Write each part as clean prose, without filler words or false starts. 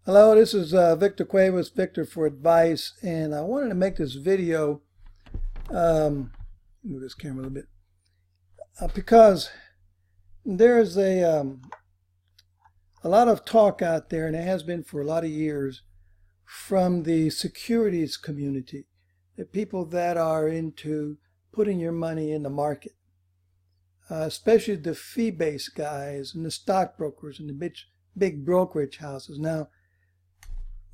Hello, this is Victor Cuevas, Victor for Advice, and I wanted to make this video, move this camera a little bit, because there's a lot of talk out there, and it has been for a lot of years, from the securities community, the people that are into putting your money in the market, especially the fee-based guys and the stockbrokers and the big brokerage houses. Now,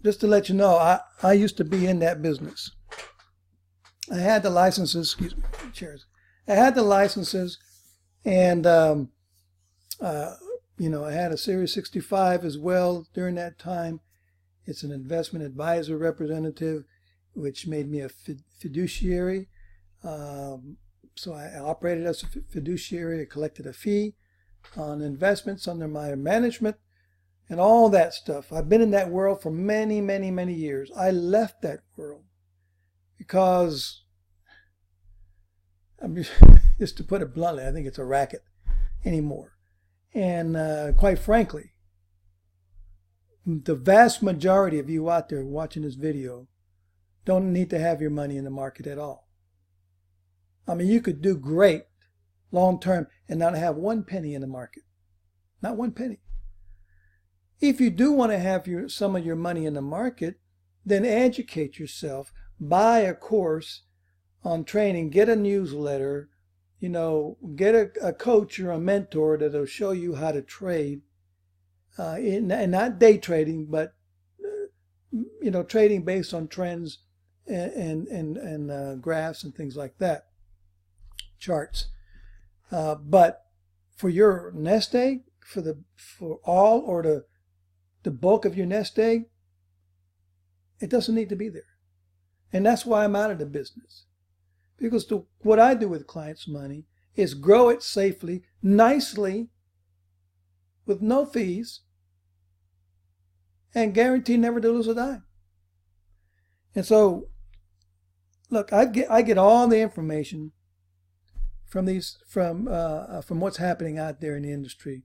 just to let you know, I used to be in that business. I had the licenses, excuse me, chairs. I had the licenses, and I had a Series 65 as well during that time. It's an investment advisor representative, which made me a fiduciary. So I operated as a fiduciary. I collected a fee on investments under my management and all that stuff. I've been in that world for many, many, many years. I left that world because, just to put it bluntly, I think it's a racket anymore. And quite frankly, the vast majority of you out there watching this video don't need to have your money in the market at all. I mean, you could do great long term and not have one penny in the market. Not one penny. If you do want to have some of your money in the market, then educate yourself, buy a course on trading, get a newsletter, get a coach or a mentor that'll show you how to trade, and not day trading, but trading based on trends and graphs and things like that, charts. But for your nest egg, for all or the bulk of your nest egg, it doesn't need to be there. And that's why I'm out of the business. Because what I do with clients' money is grow it safely, nicely, with no fees, and guarantee never to lose a dime. And so, look, I get all the information from what's happening out there in the industry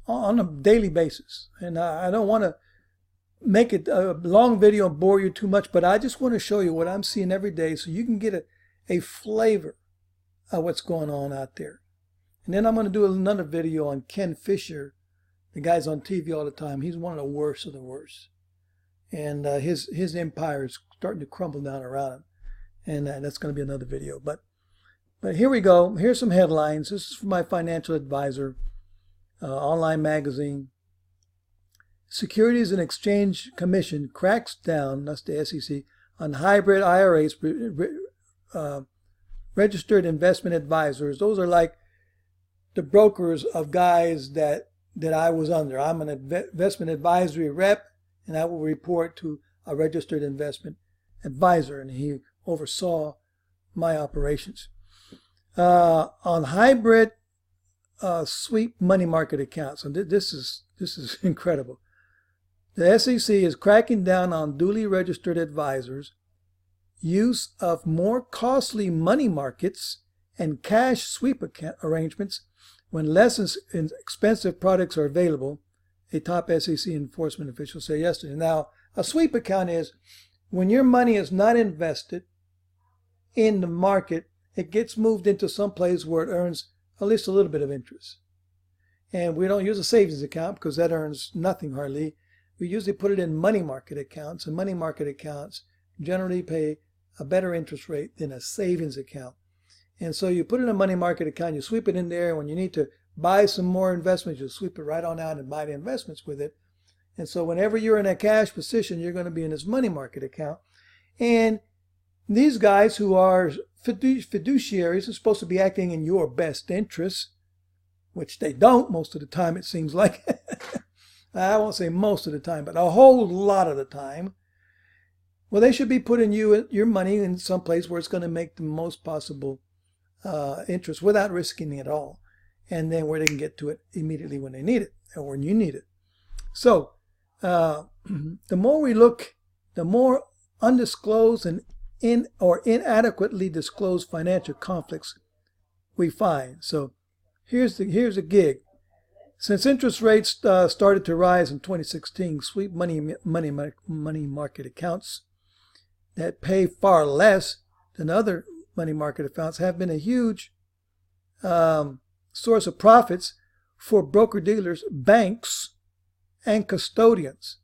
on a daily basis. And I don't want to make it a long video and bore you too much, but I just want to show you what I'm seeing every day so you can get a flavor of what's going on out there. And then I'm going to do another video on Ken Fisher. The guy's on TV all the time. He's one of the worst of the worst. And his empire is starting to crumble down around him. And that's going to be another video. But here we go. Here's some headlines. This is from my financial advisor. Online magazine. Securities and Exchange Commission cracks down, that's the SEC, on hybrid IRAs, registered investment advisors. Those are like the brokers of guys that I was under. I'm an investment advisory rep, and I will report to a registered investment advisor, and he oversaw my operations. On hybrid sweep money market accounts. And this is incredible. The SEC is cracking down on duly registered advisors' use of more costly money markets and cash sweep account arrangements when less expensive products are available, a top SEC enforcement official said yesterday. Now, a sweep account is when your money is not invested in the market, it gets moved into some place where it earns at least a little bit of interest. And we don't use a savings account because that earns nothing hardly. We usually put it in money market accounts, and money market accounts generally pay a better interest rate than a savings account. And so you put it in a money market account, you sweep it in there, and when you need to buy some more investments, you sweep it right on out and buy the investments with it. And so whenever you're in a cash position, you're going to be in this money market account. And these guys who are fiduciaries are supposed to be acting in your best interests, which they don't most of the time, it seems like. I won't say most of the time, but a whole lot of the time. Well, they should be putting your money in some place where it's going to make the most possible interest without risking it at all. And then where they can get to it immediately when they need it or when you need it. So the more we look, the more undisclosed and inadequately disclosed financial conflicts we find. So here's a gig. Since interest rates started to rise in 2016, sweep money market accounts that pay far less than other money market accounts have been a huge source of profits for broker-dealers, banks, and custodians.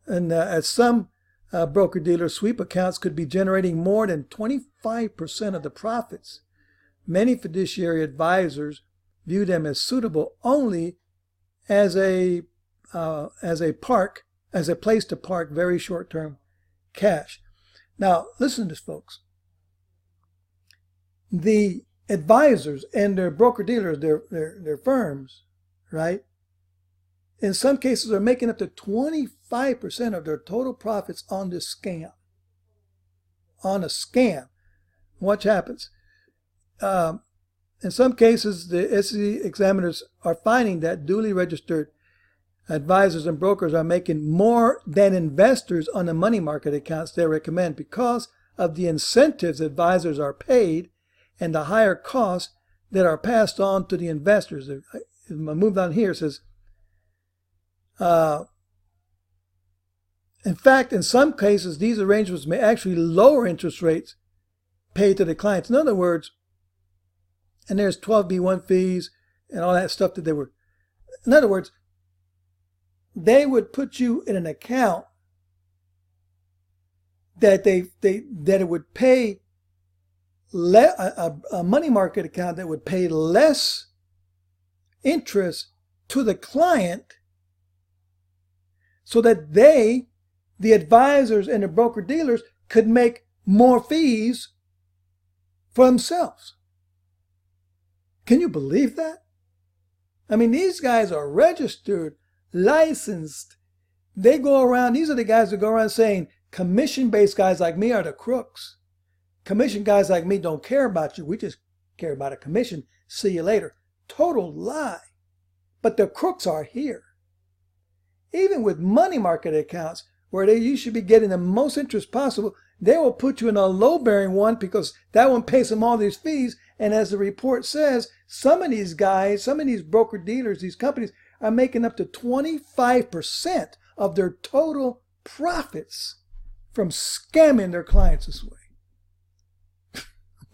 And at some broker-dealer sweep accounts could be generating more than 25% of the profits. Many fiduciary advisors view them as suitable only as a place to park very short-term cash. Now, listen to this, folks. The advisors and their broker-dealers, their firms, right, in some cases are making up to 25% of their total profits on this scam. On a scam. What happens? In some cases, the SEC examiners are finding that duly registered advisors and brokers are making more than investors on the money market accounts they recommend because of the incentives advisors are paid and the higher costs that are passed on to the investors. I move down here, it says, in fact, in some cases, these arrangements may actually lower interest rates paid to the clients. In other words, and there's 12B1 fees and all that stuff that they were. In other words, they would put you in an account that that it would pay a money market account that would pay less interest to the client, so that the advisors and the broker dealers, could make more fees for themselves. Can you believe that? I mean, these guys are registered, licensed. They go around, these are the guys that go around saying, commission-based guys like me are the crooks. Commission guys like me don't care about you. We just care about a commission. See you later. Total lie. But the crooks are here. Even with money market accounts, where you should be getting the most interest possible, they will put you in a low-bearing one because that one pays them all these fees. And as the report says, some of these guys, some of these broker-dealers, these companies are making up to 25% of their total profits from scamming their clients this way.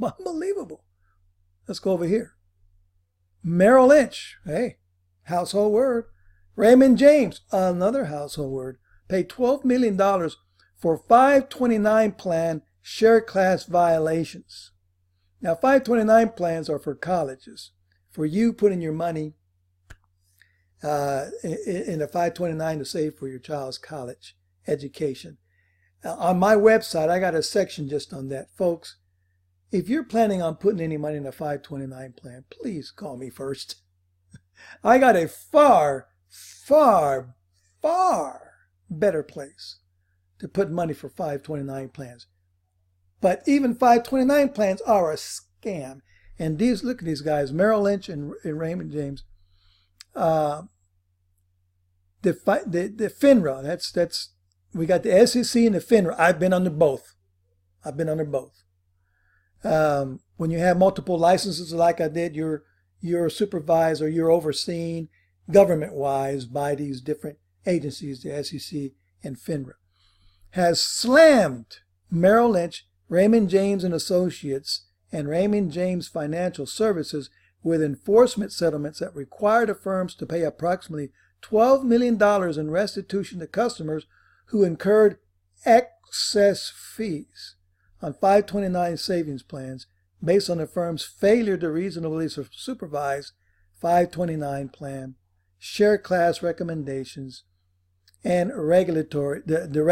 Unbelievable. Let's go over here. Merrill Lynch, hey, household word. Raymond James, another household word, paid $12 million for 529 plan share class violations. Now, 529 plans are for colleges, for you putting your money in a 529 to save for your child's college education. On my website, I got a section just on that. Folks, if you're planning on putting any money in a 529 plan, please call me first. I got a far, far, far better place to put money for 529 plans. But even 529 plans are a scam. And these, look at these guys, Merrill Lynch and Raymond James. The FINRA, that's we got the SEC and the FINRA. I've been under both. When you have multiple licenses like I did, you're supervised or you're overseen government-wise by these different agencies, the SEC and FINRA. Has slammed Merrill Lynch, Raymond James and Associates, and Raymond James Financial Services with enforcement settlements that require the firms to pay approximately $12 million in restitution to customers who incurred excess fees on 529 savings plans based on the firm's failure to reasonably supervise 529 plan, share class recommendations, and the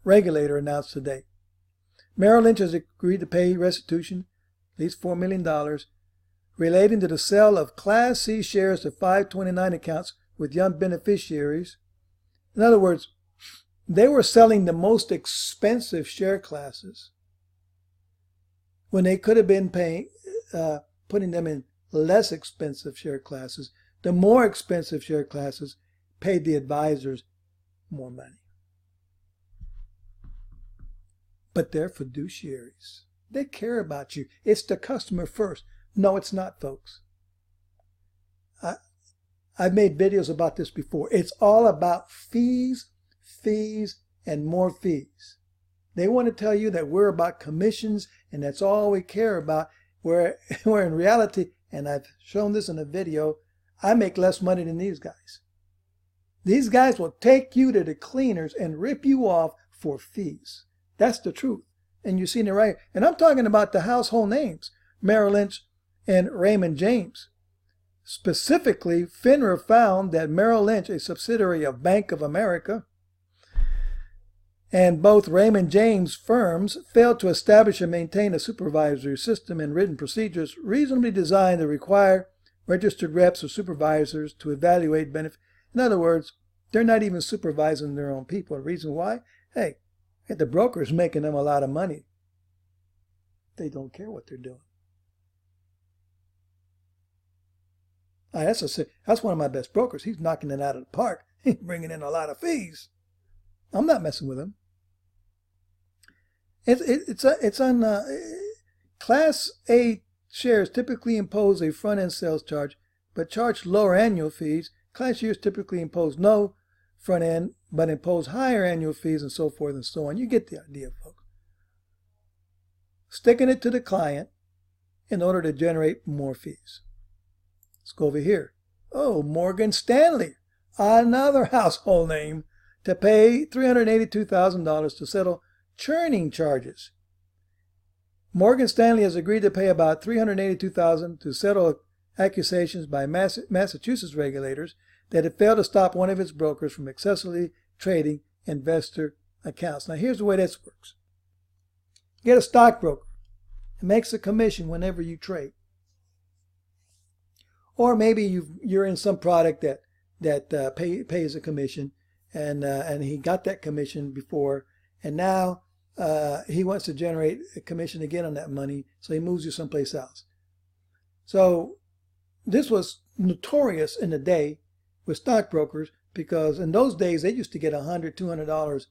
regulator announced today. Merrill Lynch has agreed to pay restitution, at least $4 million, relating to the sale of Class C shares to 529 accounts with young beneficiaries. In other words, they were selling the most expensive share classes when they could have been putting them in less expensive share classes. The more expensive share classes paid the advisors more money. But they're fiduciaries. They care about you. It's the customer first. No, it's not, folks. I've made videos about this before. It's all about fees, fees, and more fees. They want to tell you that we're about commissions and that's all we care about, where in reality, and I've shown this in a video, I make less money than these guys. These guys will take you to the cleaners and rip you off for fees. That's the truth. And you've seen it right. And I'm talking about the household names, Merrill Lynch and Raymond James. Specifically, FINRA found that Merrill Lynch, a subsidiary of Bank of America, and both Raymond James firms failed to establish and maintain a supervisory system and written procedures reasonably designed to require registered reps or supervisors to evaluate benefits. In other words, they're not even supervising their own people. The reason why? Hey, the broker's making them a lot of money. They don't care what they're doing. That's one of my best brokers. He's knocking it out of the park. He's bringing in a lot of fees. I'm not messing with him. It's on Class A shares typically impose a front-end sales charge, but charge lower annual fees. Class shares typically impose no front-end, but impose higher annual fees and so forth and so on. You get the idea, folks. Sticking it to the client in order to generate more fees. Let's go over here. Oh, Morgan Stanley, another household name, to pay $382,000 to settle churning charges. Morgan Stanley has agreed to pay about $382,000 to settle accusations by Massachusetts regulators that it failed to stop one of its brokers from excessively trading investor accounts. Now, here's the way this works. You get a stockbroker. It makes a commission whenever you trade. Or maybe you're in some product that pays a commission, and he got that commission before, and now he wants to generate a commission again on that money, so he moves you someplace else. So this was notorious in the day with stockbrokers, because in those days they used to get $100, $200,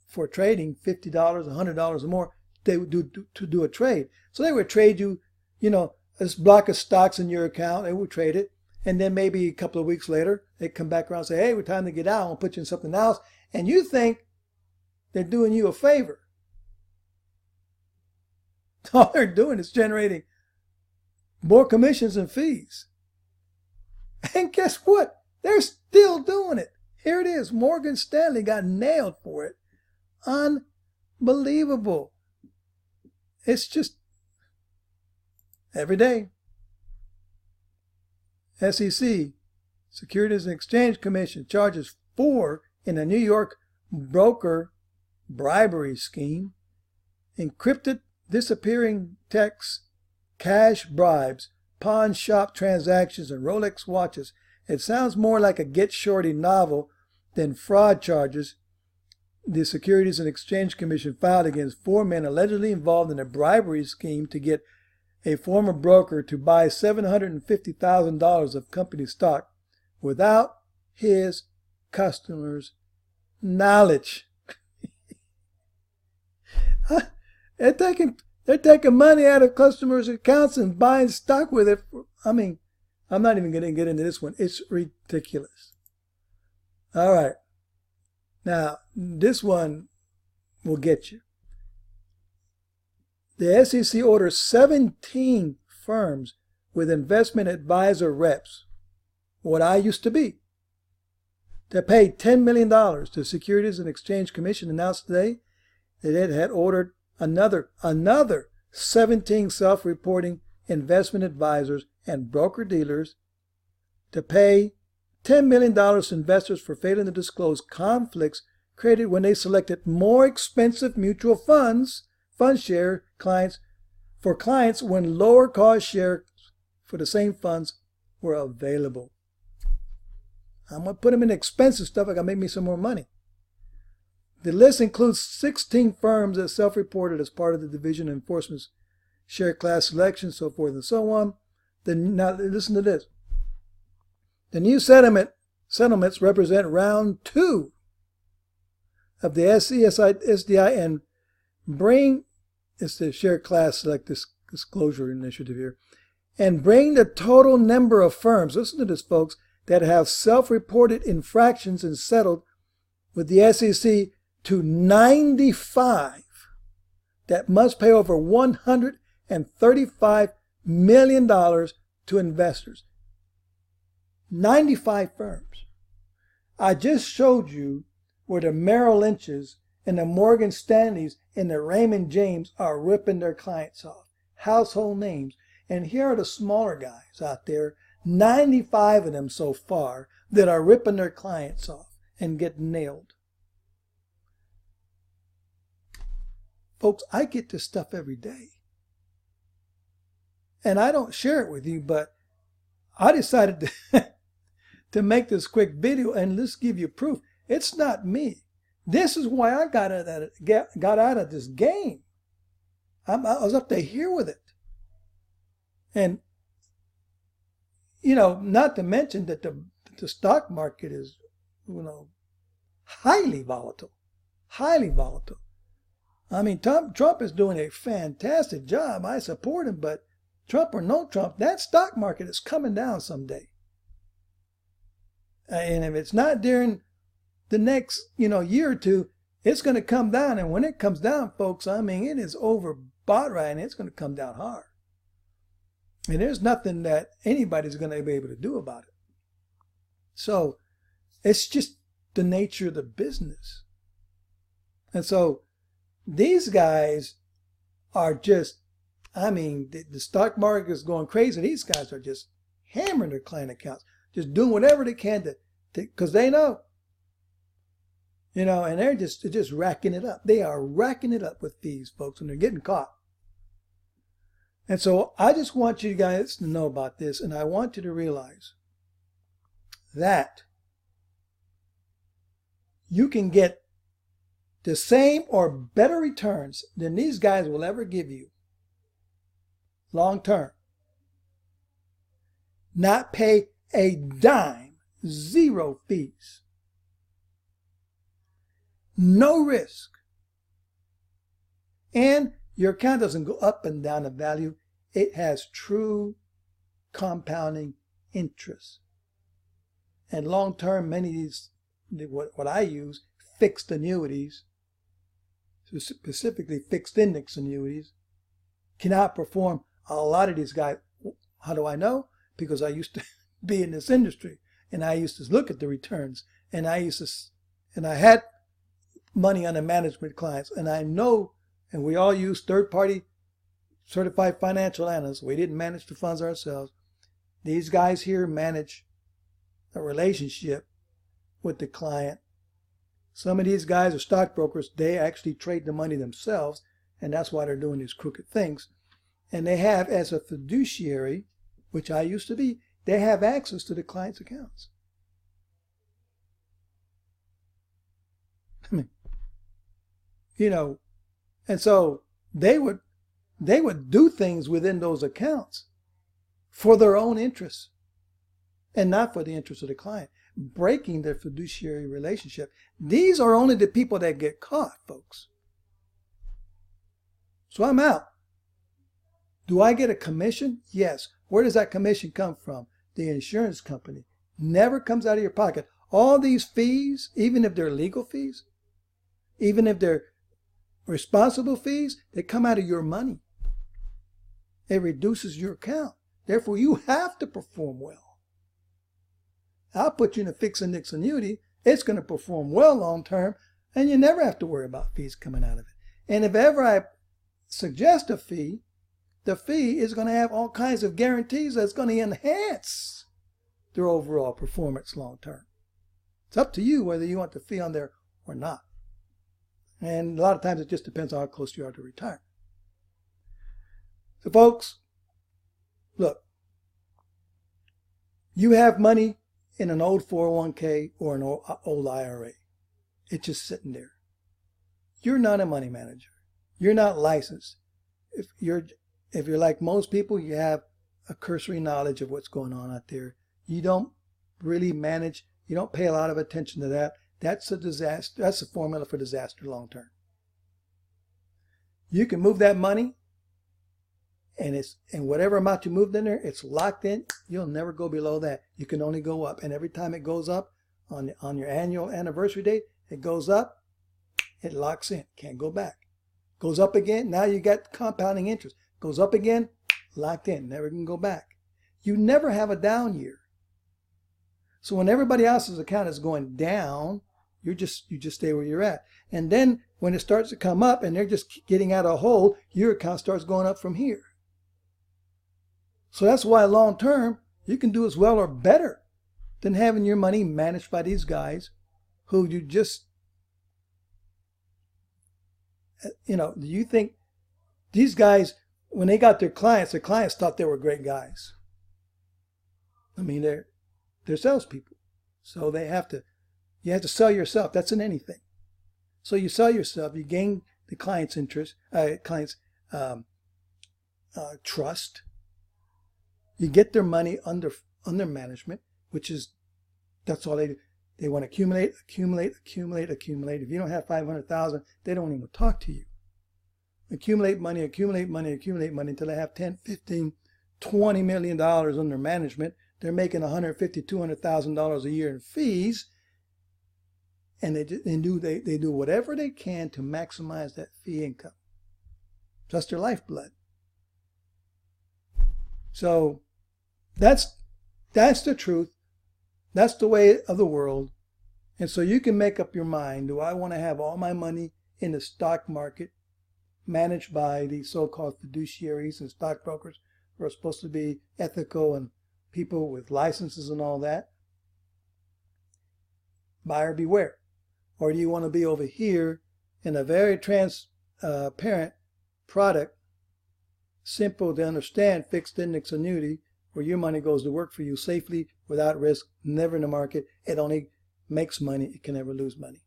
for trading, $50, $100 or more. They would do a trade. So they would trade you, this block of stocks in your account. They would trade it, and then maybe a couple of weeks later they come back around and say, "Hey, we're time to get out. I'll put you in something else." And you think they're doing you a favor. All they're doing is generating more commissions and fees. And guess what? They're still doing it. Here it is. Morgan Stanley got nailed for it. Unbelievable. It's just every day. SEC, Securities and Exchange Commission, charges 4 in a New York broker bribery scheme. Encrypted disappearing texts, cash bribes, pawn shop transactions, and Rolex watches. It sounds more like a Get Shorty novel than fraud charges the Securities and Exchange Commission filed against 4 men allegedly involved in a bribery scheme to get a former broker to buy $750,000 of company stock without his customers' knowledge. They're taking money out of customers' accounts and buying stock with it. I'm not even going to get into this one. It's ridiculous. All right. Now, this one will get you. The SEC orders 17 firms with investment advisor reps, what I used to be, to pay $10 million. The Securities and Exchange Commission announced today that it had ordered another 17 self-reporting investment advisors and broker-dealers to pay $10 million to investors for failing to disclose conflicts created when they selected more expensive mutual funds, fund share clients, for clients when lower cost shares for the same funds were available. I'm going to put them in expensive stuff. I got to make me some more money. The list includes 16 firms that self-reported as part of the Division of Enforcement's share class selection, so forth and so on. Now listen to this. The new settlements represent round 2 of the SDI and bring, it's the share class select disclosure initiative here, and bring the total number of firms, listen to this folks, that have self-reported infractions and settled with the SEC to 95 that must pay over $135 million to investors. 95 firms. I just showed you where the Merrill Lynches and the Morgan Stanleys and the Raymond James are ripping their clients off. Household names. And here are the smaller guys out there, 95 of them so far, that are ripping their clients off and get nailed. Folks, I get this stuff every day. And I don't share it with you, but I decided to make this quick video and let's give you proof. It's not me. This is why I got out of this game. I was up to here with it. And, not to mention that the stock market is, highly volatile. Highly volatile. I mean, Trump is doing a fantastic job. I support him, but Trump or no Trump, that stock market is coming down someday. And if it's not during the next, year or two, it's going to come down. And when it comes down, folks, I mean, it is overbought right, and it's going to come down hard. And there's nothing that anybody's going to be able to do about it. So it's just the nature of the business. And so these guys are just, the stock market is going crazy. These guys are just hammering their client accounts, just doing whatever they can to because they know. And they're just racking it up. They are racking it up with fees, folks, and they're getting caught. And so I just want you guys to know about this, and I want you to realize that you can get the same or better returns than these guys will ever give you long term. Not pay a dime, 0 fees. No risk. And your account doesn't go up and down in value. It has true compounding interest. And long term, many of these, what I use, fixed annuities, specifically fixed index annuities, can outperform a lot of these guys. How do I know? Because I used to be in this industry, and I used to look at the returns, and I had money under management clients, and I know, and we all use third-party certified financial analysts. We didn't manage the funds ourselves. These guys here manage a relationship with the client. Some of these guys are stockbrokers. They actually trade the money themselves, and that's why they're doing these crooked things. And they have, as a fiduciary, which I used to be, they have access to the client's accounts. And so they would do things within those accounts for their own interests and not for the interest of the client, breaking their fiduciary relationship. These are only the people that get caught, folks. So I'm out. Do I get a commission? Yes. Where does that commission come from? The insurance company. Never comes out of your pocket. All these fees, even if they're legal fees, even if they're responsible fees, they come out of your money. It reduces your account. Therefore, you have to perform well. I'll put you in a fixed index annuity. It's going to perform well long term, and you never have to worry about fees coming out of it. And if ever I suggest a fee, the fee is going to have all kinds of guarantees that's going to enhance their overall performance long term. It's up to you whether you want the fee on there or not. And a lot of times it just depends on how close you are to retirement. So folks, look, you have money in an old 401k or an old IRA. It's just sitting there. You're not a money manager. You're not licensed. If you're like most people, you have a cursory knowledge of what's going on out there. You don't really manage. You don't pay a lot of attention to that. That's a disaster. That's a formula for disaster long term. You can move that money and whatever amount you moved in there, it's locked in. You'll never go below that. You can only go up. And every time it goes up on your annual anniversary date, it goes up, it locks in. Can't go back. Goes up again. Now you got compounding interest. Goes up again, locked in. Never can go back. You never have a down year. So when everybody else's account is going down, you just stay where you're at. And then when it starts to come up and they're just getting out of a hole, your account starts going up from here. So that's why long term, you can do as well or better than having your money managed by these guys who you just, do you think these guys, when they got their clients thought they were great guys. I mean, they're salespeople. So you have to sell yourself. That's in anything. So you sell yourself, you gain the client's interest, trust. You get their money under management, that's all they do. They want to accumulate. If you don't have $500,000, they don't even talk to you. Accumulate money until they have $10, $15, $20 million under management. They're making $150,000, $200,000 a year in fees, and they do whatever they can to maximize that fee income. That's their lifeblood. So that's the truth. That's the way of the world. And so you can make up your mind, do I want to have all my money in the stock market managed by these so-called fiduciaries and stockbrokers who are supposed to be ethical and people with licenses and all that? Buyer beware. Or do you want to be over here in a very transparent product, simple to understand fixed index annuity, where your money goes to work for you safely, without risk, never in the market. It only makes money. It can never lose money.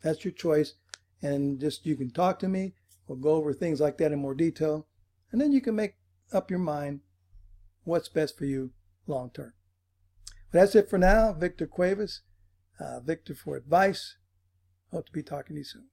That's your choice. And you can talk to me. We'll go over things like that in more detail. And then you can make up your mind what's best for you long term. But that's it for now. Victor Cuevas, Victor for Advice. Hope to be talking to you soon.